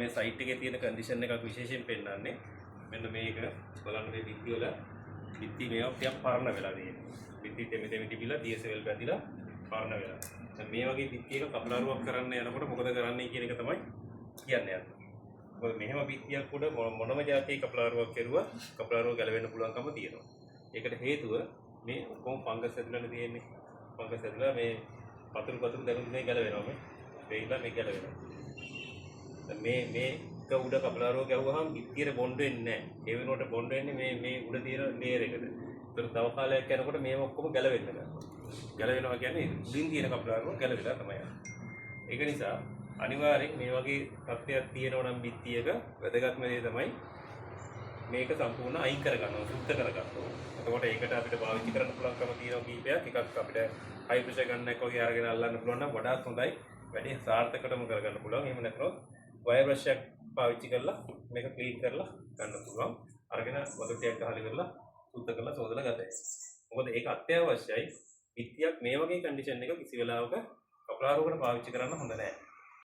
මේ සයිට් එකේ තියෙන කන්ඩිෂන් එකක් විශේෂයෙන් පෙන්නන්නේ. මෙන්න මේක බලන්න මේ බිත්ති වල බිත්ති මේවා ටිකක් පරණ වෙලා තියෙනවා. බිත්ති තෙමි තිබිලා DSL පැතිලා පරණ වෙලා. දැන් මේ වගේ බිත්ති එක කපලාරුවක් කරන්න යනකොට මොකද කරන්නේ කියන එක තමයි කියන්නේ. මොකද මෙහෙම බිත්තියක් උඩ මොනම જાතියේ කපලාරුවක් කෙරුවා කපලාරුව ගැලවෙන්න පුළුවන්කම තියෙනවා. ඒකට හේතුව මේ කොම් ෆංගස් ඇතුළේ තියෙන්නේ. ෆංගස් ඇතුළේ මේ පතුරු දැනුත් මේ ගැලවෙනවා මේ. වේගලා මේ ගැලවෙනවා. දැන් මේක උඩ කපලාරුව ගැහුවාම බිත්තියට බොන්ඩ් වෙන්නේ නැහැ. ඒ වෙනුවට බොන්ඩ් වෙන්නේ මේ උඩ තියෙන ලේයර් එකට. ඒතර තව කාලයක් යනකොට මේව ඔක්කොම ගැලවෙන්න ගන්නවා. ගැලවෙනවා කියන්නේ උඩින් තියෙන කපලාරුව ගැලවිලා තමයි යන්නේ. ඒක නිසා අනිවාර්යෙන් මේ වගේ තත්ත්වයක් තියෙනවා නම් බිත්තියක වැදගත්ම දේ තමයි මේක සම්පූර්ණ අයින් කරගන්නවා, සුද්ධ කරගන්නවා. එතකොට ඒකට අපිට පාවිච්චි කරන්න පුළුවන්කම තියෙනවා කීපයක්. එකක් අපිට හයි ප්‍රෙෂර් ගන්නක් වගේ අරගෙන අල්ලන්න පුළුවන් නම් වඩාත් හොඳයි. වැඩි සාර්ථකවම කරගන්න පුළුවන්. එහෙම නැත්නම් වයර් බ්‍රෂ් එකක් පාවිච්චි කරලා මේක ක්ලීන් කරලා ගන්න පුළුවන්. අරගෙන වතුර ටිකක් ගහලා ඉවරලා සුද්ධ කරලා සෝදලා ගතයි. මොකද ඒක අත්‍යවශ්‍යයි. බිත්තියක් මේ වගේ කන්ඩිෂන් එක කිසි වෙලාවක කපලාරුවකට පාවිච්චි කරන්න හොඳ නැහැ.